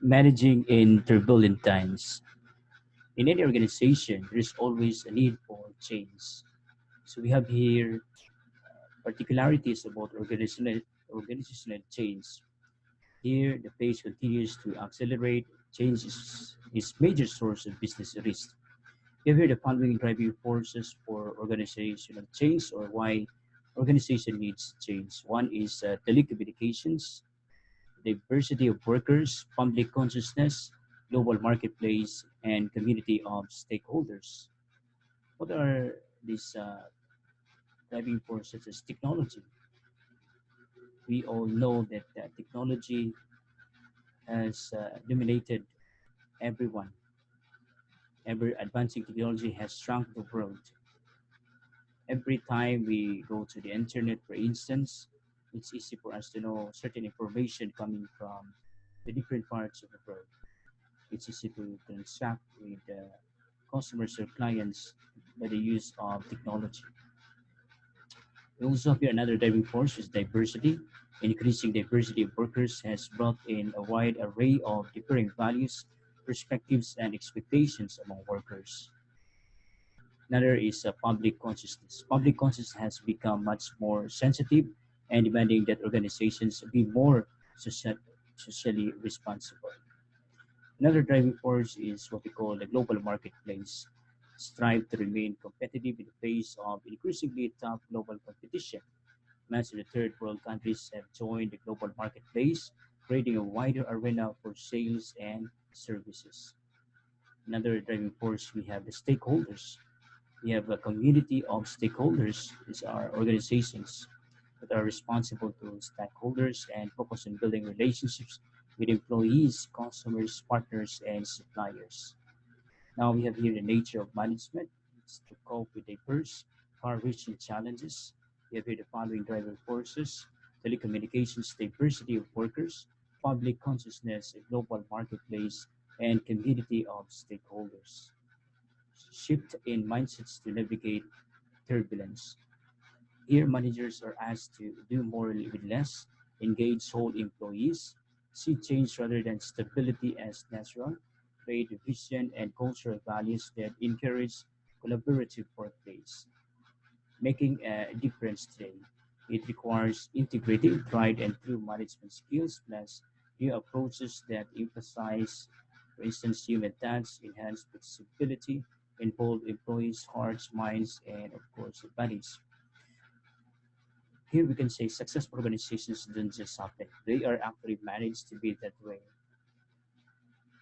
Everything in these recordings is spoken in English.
Managing in turbulent times. In any organization, there is always a need for change. So we have here particularities about organizational change. Here, the pace continues to accelerate. Change is major source of business risk. We have here the following driving forces for organizational change or why organization needs change. One is telecommunications, diversity of workers, public consciousness, global marketplace, and community of stakeholders. What are these driving forces? As technology. We all know that technology has dominated everyone. Ever advancing technology has shrunk the world. Every time we go to the internet, for instance, it's easy for us to know certain information coming from the different parts of the world. It's easy to transact with customers or clients by the use of technology. We also have here another driving force is diversity. Increasing diversity of workers has brought in a wide array of differing values, perspectives, and expectations among workers. Another is public consciousness. Public consciousness has become much more sensitive and demanding that organizations be more socially responsible. Another driving force is what we call the global marketplace. Strive to remain competitive in the face of increasingly tough global competition. Much of the third world countries have joined the global marketplace, creating a wider arena for sales and services. Another driving force we have the stakeholders. We have a community of stakeholders. These are organizations that are responsible to stakeholders and focus on building relationships with employees, customers, partners, and suppliers. Now we have here the nature of management. It's to cope with diverse, far-reaching challenges. We have here the following driving forces: telecommunications, diversity of workers, public consciousness, a global marketplace, and community of stakeholders. Shift in mindsets to navigate turbulence. Here, managers are asked to do more with less, engage whole employees, see change rather than stability as natural, create a vision and cultural values that encourage collaborative workplace. Making a difference today. It requires integrating tried and true management skills plus new approaches that emphasize, for instance, human touch, enhance flexibility, involve employees' hearts, minds, and of course, bodies. Here we can say successful organizations don't just happen; they are actually managed to be that way.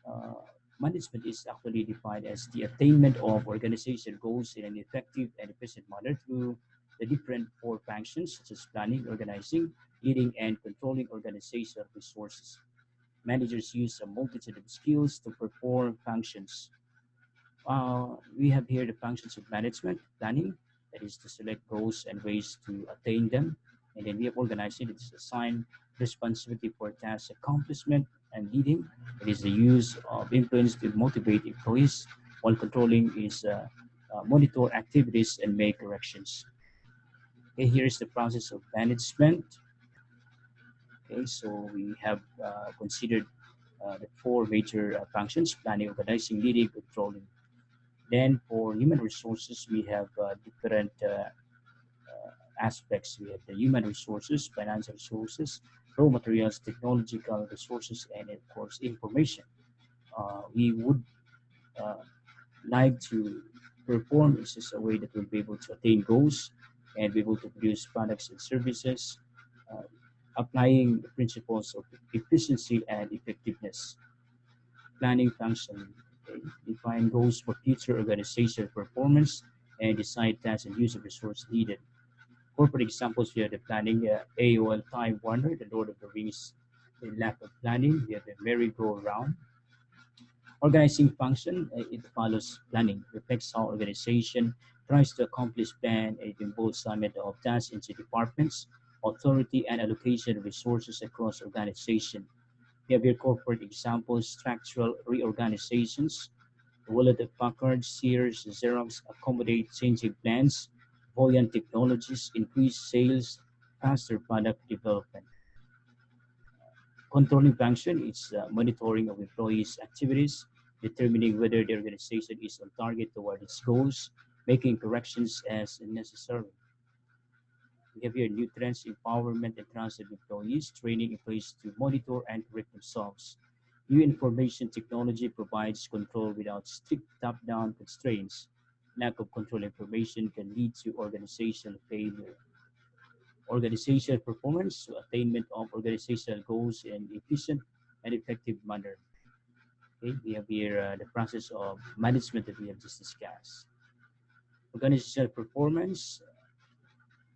Uh, Management is actually defined as the attainment of organization goals in an effective and efficient manner through the different core functions such as planning, organizing, leading, and controlling organizational resources. Managers use a multitude of skills to perform functions. We have here the functions of management, planning, that is to select goals and ways to attain them. And then we have organizing, it is assign responsibility for task accomplishment and leading. It is the use of influence to motivate employees, while controlling is monitor activities and make corrections. Okay, here is the process of management. Okay, so we have considered the four major functions: planning, organizing, leading, controlling. Then for human resources, we have different aspects. We have the human resources, financial resources, raw materials, technological resources, and of course, information. We would uh, like to perform in such a way that we'll be able to attain goals and be able to produce products and services, uh, applying the principles of efficiency and effectiveness. Planning function. Okay? Define goals for future organizational performance and decide tasks and use of resource needed. Corporate examples, we have the planning, AOL Time Warner, the Lord of the Rings, the lack of planning, we have the merry-go-round. Organizing function, it follows planning, reflects how organization tries to accomplish plan, it involves summit of tasks into departments, authority, and allocation of resources across organization. We have your corporate examples, structural reorganizations, Hewlett Packard, Sears, Xerox accommodate changing plans, buoyant technologies, increased sales, faster product development. Controlling function is monitoring of employees' activities, determining whether the organization is on target toward its goals, making corrections as necessary. We have here nutrients, empowerment, and trust of employees, training employees to monitor and correct themselves. New information technology provides control without strict top-down constraints. Lack of control information can lead to organizational failure. Organizational performance, to attainment of organizational goals in efficient and effective manner. Okay, we have here the process of management that we have just discussed. Organizational performance,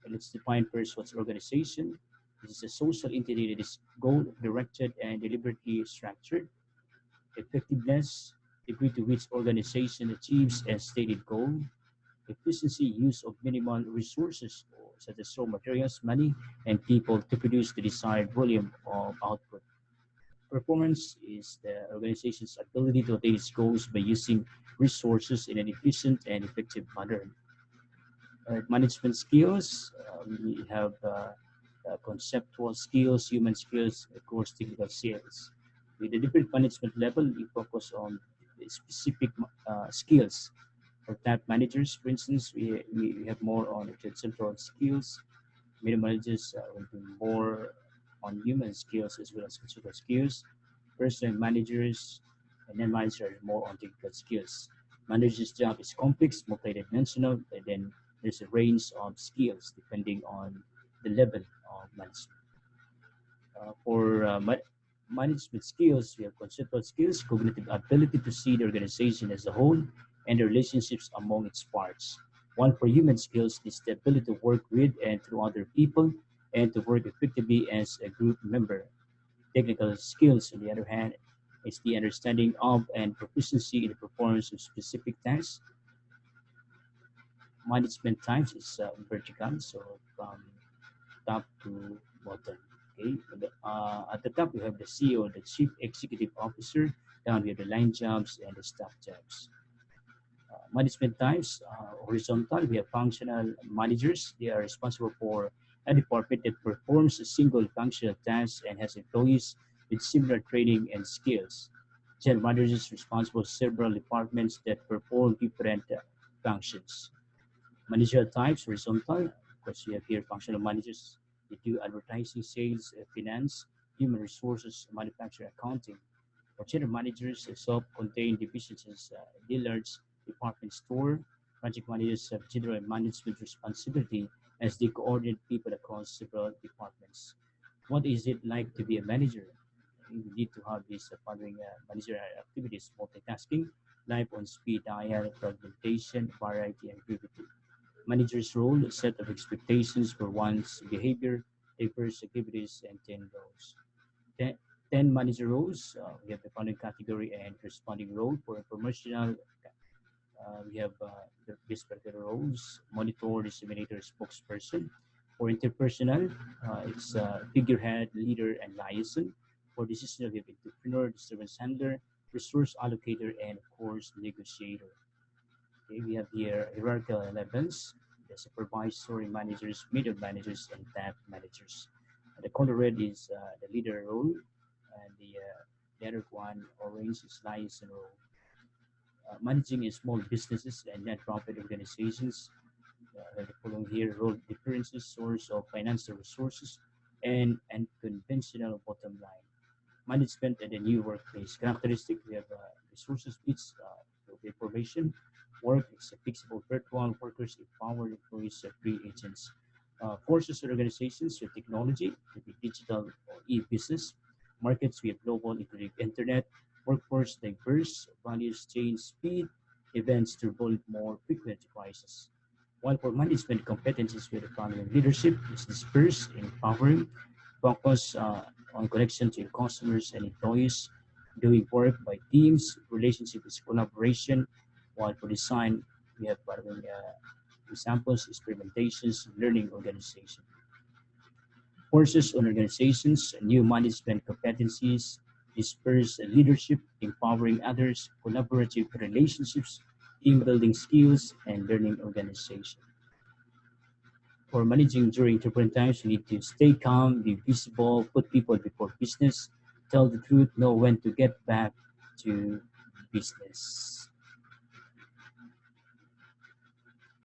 let's define first what's organization. This is a social entity that is goal-directed and deliberately structured. Effectiveness, degree to which organization achieves a stated goal. Efficiency, use of minimal resources such as raw materials, money, and people to produce the desired volume of output. Performance is the organization's ability to attain its goals by using resources in an efficient and effective manner. Management skills, we have conceptual skills, human skills, of course, technical skills. With the different management level, we focus on the specific skills. For type managers, for instance, we have more on conceptual skills. Middle managers will do more on human skills as well as conceptual skills. First-time managers and then managers are more on technical skills. Manager's job is complex, multidimensional, and then there's a range of skills depending on the level of management. For management skills, we have conceptual skills, cognitive ability to see the organization as a whole and the relationships among its parts. One for human skills is the ability to work with and through other people and to work effectively as a group member. Technical skills, on the other hand, is the understanding of and proficiency in the performance of specific tasks. Management types is vertical, so from top to bottom. Okay, at the top we have the CEO, the Chief Executive Officer. Down we have the line jobs and the staff jobs. Management types, horizontal, we have functional managers. They are responsible for a department that performs a single functional task and has employees with similar training and skills. General managers responsible for several departments that perform different functions. Managerial types, horizontal, because you have here functional managers. They do advertising, sales, finance, human resources, manufacturing, accounting. For general managers, self-contained divisions as dealers, department store. Project managers have general management responsibility as they coordinate people across several departments. What is it like to be a manager? You need to have these following managerial activities: multitasking, life on speed dial, fragmentation, variety, and brevity. Manager's role, a set of expectations for one's behavior, diverse activities, and 10 roles. Ten, 10 manager roles, we have the following category and corresponding role. For informational, we have this particular roles: monitor, disseminator, spokesperson. For interpersonal, it's figurehead, leader, and liaison. For decisional, we have entrepreneur, disturbance handler, resource allocator, and of course, negotiator. Okay, we have here hierarchical levels: the supervisory managers, middle managers, and staff managers. The color red is the leader role, and the other one, orange, is liaison role. Managing in small businesses and non-profit organizations, the following here: role differences, source of financial resources, and conventional bottom line. Management and the new workplace characteristic. We have resources bits of information. Work is a flexible virtual workers, empowered employees, free agents. Forces and organizations with technology, could be digital or e-business. Markets, we have global, including internet. Workforce diverse, values change speed, events turbulent, more frequent crisis. While for management competencies, we have the following: leadership is dispersed, empowering, focus on connection to your customers and employees, doing work by teams, relationship is collaboration, while for design, we have following examples, experimentations, learning organization. Courses on organizations, new management competencies, disperse leadership, empowering others, collaborative relationships, team building skills, and learning organization. For managing during turbulent times, you need to stay calm, be visible, put people before business, tell the truth, know when to get back to business.